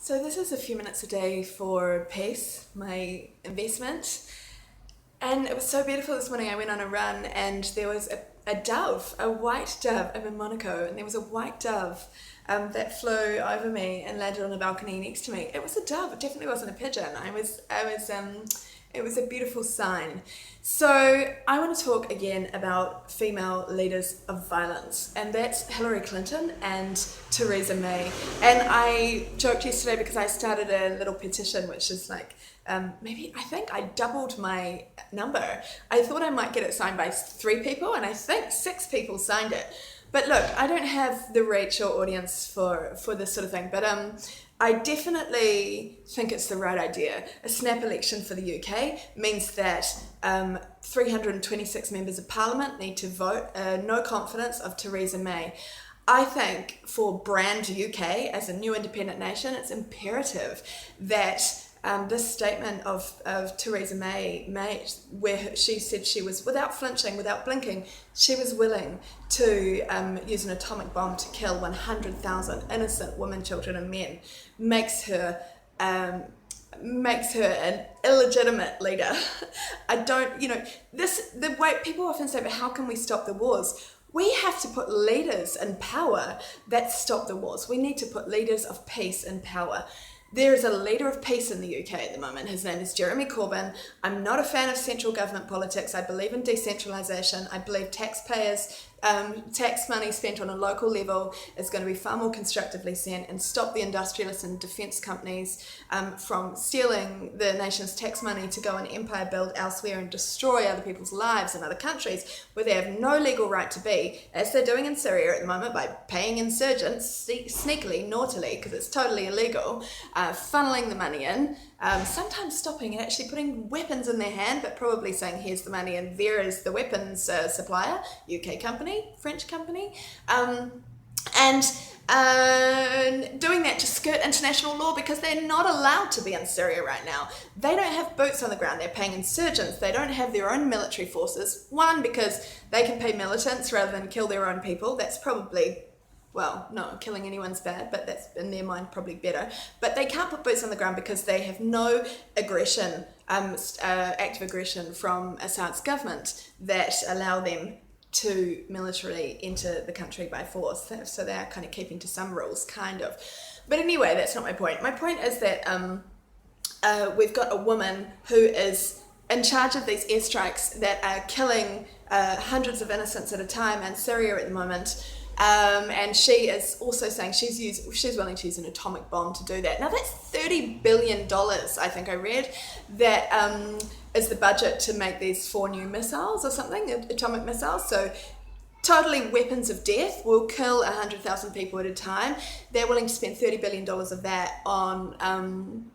So this is a few minutes a day for peace, my investment. And it was so beautiful this morning. I went on a run and there was a dove, a white dove. I'm in Monaco, and there was a white dove that flew over me and landed on a balcony next to me. It was a dove. It definitely wasn't a pigeon. It was a beautiful sign. So I want to talk again about female leaders of violence, and that's Hillary Clinton and Theresa May. And I joked yesterday because I started a little petition, which is like, I think I doubled my number. I thought I might get it signed by 3 people, and I think 6 people signed it. But look, I don't have the reach or audience for this sort of thing, but I definitely think it's the right idea. A snap election for the UK means that 326 members of parliament need to vote no confidence of Theresa May. I think for brand UK as a new independent nation, it's imperative that this statement of Theresa May made, where she said she was, without flinching, without blinking, she was willing to use an atomic bomb to kill 100,000 innocent women, children and men, makes her an illegitimate leader. The way people often say, but how can we stop the wars? We have to put leaders in power that stop the wars. We need to put leaders of peace in power. There is a leader of peace in the UK at the moment. His name is Jeremy Corbyn. I'm not a fan of central government politics. I believe in decentralisation. I believe taxpayers' tax money spent on a local level is going to be far more constructively spent, and stop the industrialists and defence companies from stealing the nation's tax money to go and empire build elsewhere and destroy other people's lives in other countries where they have no legal right to be, as they're doing in Syria at the moment by paying insurgents sneakily, naughtily, because it's totally illegal, funneling the money in, sometimes stopping and actually putting weapons in their hand, but probably saying, here's the money and there is the weapons supplier, UK company, French company, and doing that to skirt international law because they're not allowed to be in Syria right now. They don't have boots on the ground. They're paying insurgents. They don't have their own military forces. One, because they can pay militants rather than kill their own people. That's probably, well, no, killing anyone's bad, but that's in their mind probably better. But they can't put boots on the ground because they have no aggression, active aggression from Assad's government that allow them to militarily enter the country by force. So they are kind of keeping to some rules, kind of. But anyway, that's not my point. My point is that we've got a woman who is in charge of these airstrikes that are killing hundreds of innocents at a time in Syria at the moment. And she is also saying she's willing to use an atomic bomb to do that. Now that's $30 billion, I think I read, that is the budget to make these 4 new missiles or something, atomic missiles. So totally weapons of death, will kill 100,000 people at a time. They're willing to spend $30 billion of that on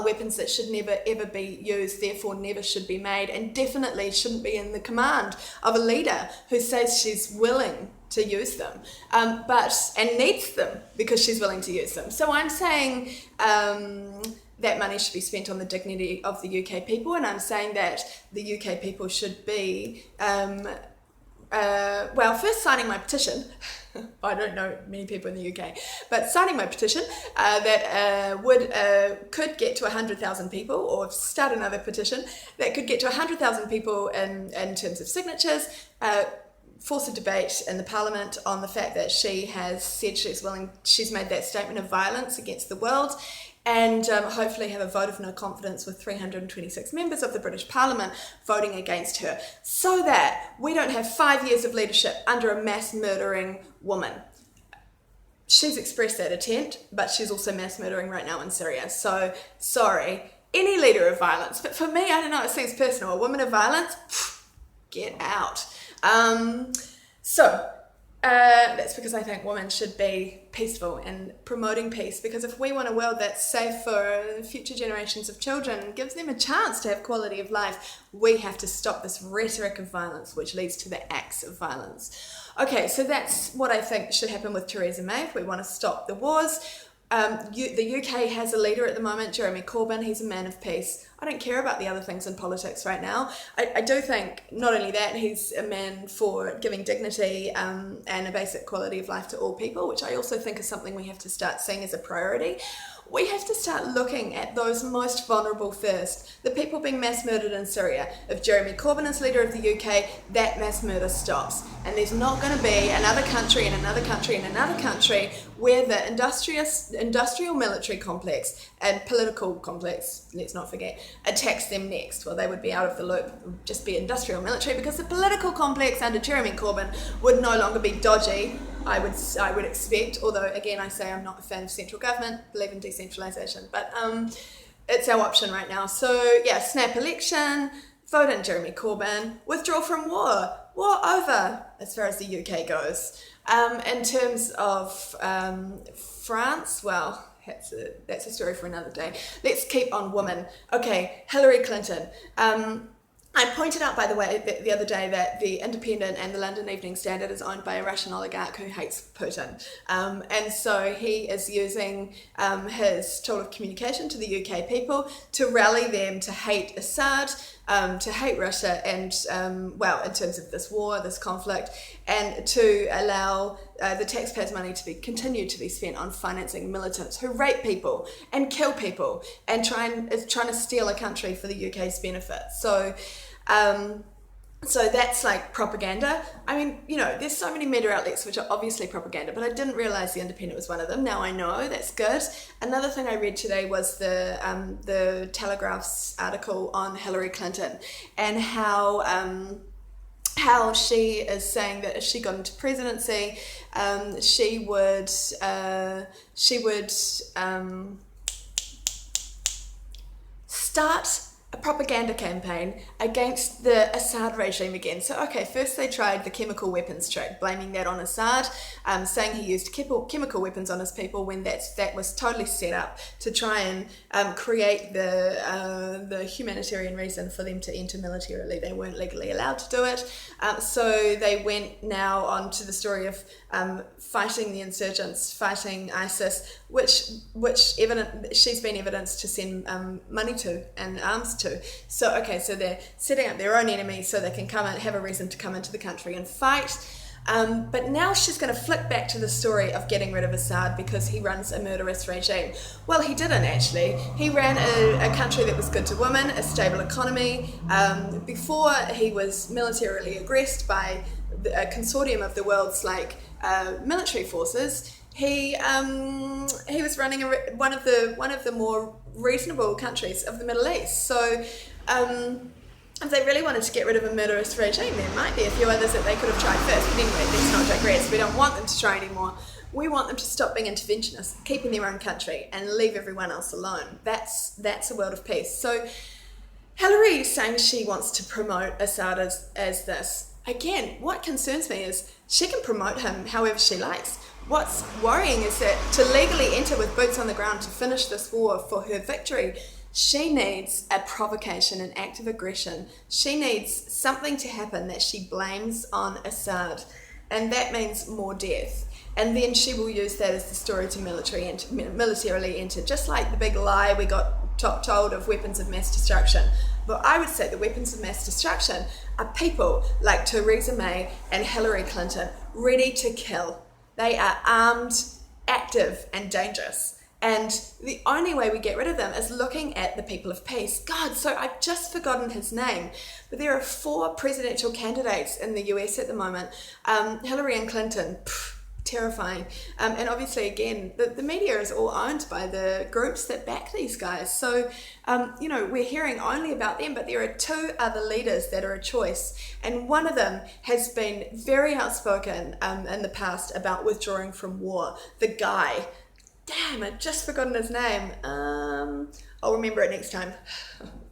weapons that should never ever be used, therefore never should be made, and definitely shouldn't be in the command of a leader who says she's willing to use them, and needs them because she's willing to use them. So I'm saying that money should be spent on the dignity of the UK people, and I'm saying that the UK people should be, first signing my petition. I don't know many people in the UK, but signing my petition that could get to 100,000 people, or start another petition that could get to 100,000 people in terms of signatures, force a debate in the parliament on the fact that she has said she's made that statement of violence against the world, and hopefully have a vote of no confidence with 326 members of the British Parliament voting against her, so that we don't have 5 years of leadership under a mass murdering woman. She's expressed that intent, but she's also mass murdering right now in Syria. So, sorry, any leader of violence, but for me, I don't know, it seems personal. A woman of violence, get out. That's because I think women should be peaceful and promoting peace, because if we want a world that's safe for future generations of children, gives them a chance to have quality of life, we have to stop this rhetoric of violence which leads to the acts of violence. Okay, so that's what I think should happen with Theresa May if we want to stop the wars. The UK has a leader at the moment, Jeremy Corbyn. He's a man of peace. I don't care about the other things in politics right now. I do think not only that, he's a man for giving dignity and a basic quality of life to all people, which I also think is something we have to start seeing as a priority. We have to start looking at those most vulnerable first. The people being mass murdered in Syria. If Jeremy Corbyn is leader of the UK, that mass murder stops. And there's not going to be another country and another country and another country where the industrial military complex and political complex, let's not forget, attacks them next. Well, they would be out of the loop. It would just be industrial military, because the political complex under Jeremy Corbyn would no longer be dodgy, I would expect, although again I say I'm not a fan of central government, believe in decentralisation, but it's our option right now. So yeah, snap election, vote in Jeremy Corbyn, withdraw from war over as far as the UK goes. In terms of France, well, that's a story for another day. Let's keep on women. Okay, Hillary Clinton. I pointed out, by the way, the other day that the Independent and the London Evening Standard is owned by a Russian oligarch who hates Putin. And so he is using his tool of communication to the UK people to rally them to hate Assad, to hate Russia, and, well, in terms of this war, this conflict, and to allow the taxpayers' money to be continued to be spent on financing militants who rape people and kill people and trying to steal a country for the UK's benefit. So that's like propaganda. I mean, you know, there's so many media outlets which are obviously propaganda, but I didn't realise the Independent was one of them. Now I know, that's good. Another thing I read today was the Telegraph's article on Hillary Clinton and how she is saying that if she got into presidency, she would start a propaganda campaign against the Assad regime again. So, okay, first they tried the chemical weapons trick, blaming that on Assad, saying he used chemical weapons on his people when that was totally set up to try and create the humanitarian reason for them to enter militarily. They weren't legally allowed to do it. So they went now on to the story of fighting the insurgents, fighting ISIS, which she's been evidenced to send money to and arms to. So okay, so they're setting up their own enemies so they can come and have a reason to come into the country and fight. But now she's going to flick back to the story of getting rid of Assad because he runs a murderous regime. Well, he didn't actually. He ran a country that was good to women, a stable economy. Before he was militarily aggressed by a consortium of the world's military forces, he was running one of the more reasonable countries of the Middle East. So if they really wanted to get rid of a murderous regime, there might be a few others that they could have tried first. But anyway, let's not digress. We don't want them to try anymore. We want them to stop being interventionists, keep in their own country, and leave everyone else alone. That's a world of peace. So Hillary is saying she wants to promote Assad as this. Again, what concerns me is she can promote him however she likes. What's worrying is that to legally enter with boots on the ground to finish this war for her victory, she needs a provocation, an act of aggression. She needs something to happen that she blames on Assad, and that means more death. And then she will use that as the story to militarily enter, just like the big lie we got told of weapons of mass destruction. But I would say the weapons of mass destruction are people like Theresa May and Hillary Clinton, ready to kill. They are armed, active, and dangerous. And the only way we get rid of them is looking at the people of peace. God, so I've just forgotten his name. But there are 4 presidential candidates in the US at the moment. Hillary and Clinton, terrifying. And obviously, again, the media is all owned by the groups that back these guys. So, we're hearing only about them, but there are 2 other leaders that are a choice. And one of them has been very outspoken in the past about withdrawing from war. The guy. Damn, I've just forgotten his name. I'll remember it next time.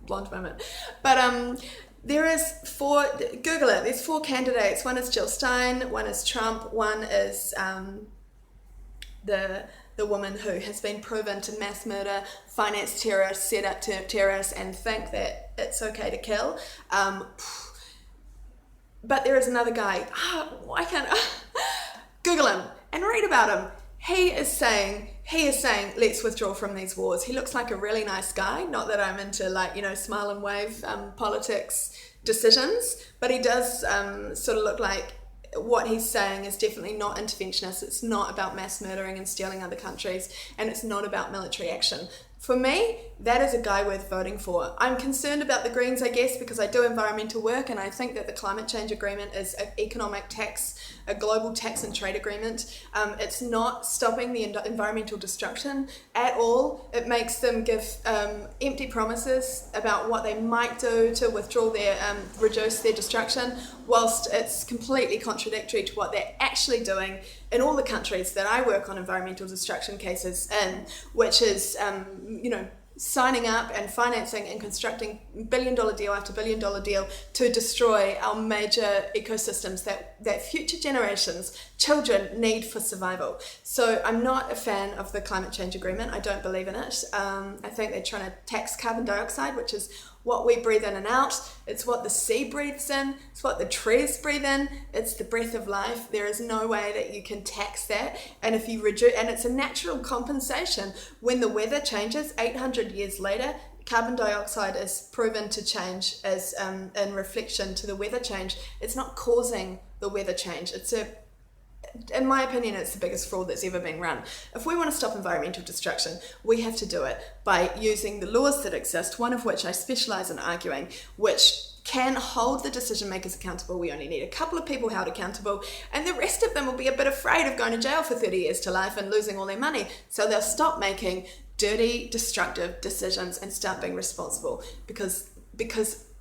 Blonde moment. But there is 4, Google it, there's 4 candidates. One is Jill Stein, one is Trump, one is the woman who has been proven to mass murder, finance terrorists, set up terrorists, and think that it's okay to kill. But there is another guy. Why can't I? Google him and read about him. He is saying, let's withdraw from these wars. He looks like a really nice guy. Not that I'm into smile and wave politics decisions, but he does sort of look like what he's saying is definitely not interventionist. It's not about mass murdering and stealing other countries, and it's not about military action. For me, that is a guy worth voting for. I'm concerned about the Greens, I guess, because I do environmental work, and I think that the climate change agreement is an economic tax, a global tax and trade agreement. It's not stopping the environmental destruction at all. It makes them give empty promises about what they might do to withdraw their, reduce their destruction, whilst it's completely contradictory to what they're actually doing in all the countries that I work on environmental destruction cases in, which is, signing up and financing and constructing billion-dollar deal after billion-dollar deal to destroy our major ecosystems that future generations, children, need for survival. So I'm not a fan of the climate change agreement. I don't believe in it. I think they're trying to tax carbon dioxide, which is what we breathe in and out. It's what the sea breathes in. It's what the trees breathe in. It's the breath of life. There is no way that you can tax that. And if you reduce, and it's a natural compensation. When the weather changes 800 years later, carbon dioxide is proven to change as in reflection to the weather change. It's not causing the weather change. In my opinion, it's the biggest fraud that's ever been run. If we want to stop environmental destruction, we have to do it by using the laws that exist, one of which I specialise in arguing, which can hold the decision makers accountable. We only need a couple of people held accountable, and the rest of them will be a bit afraid of going to jail for 30 years to life and losing all their money. So they'll stop making dirty, destructive decisions and start being responsible because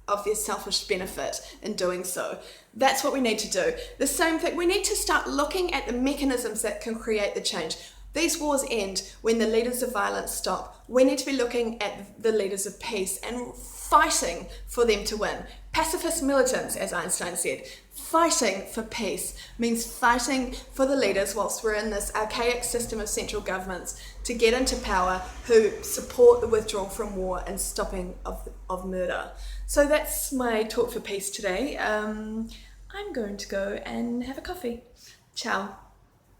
of their selfish benefit in doing so. That's what we need to do. The same thing, we need to start looking at the mechanisms that can create the change. These wars end when the leaders of violence stop. We need to be looking at the leaders of peace and fighting for them to win. Pacifist militants, as Einstein said. Fighting for peace means fighting for the leaders whilst we're in this archaic system of central governments to get into power who support the withdrawal from war and stopping of murder. So that's my talk for peace today. I'm going to go and have a coffee. Ciao.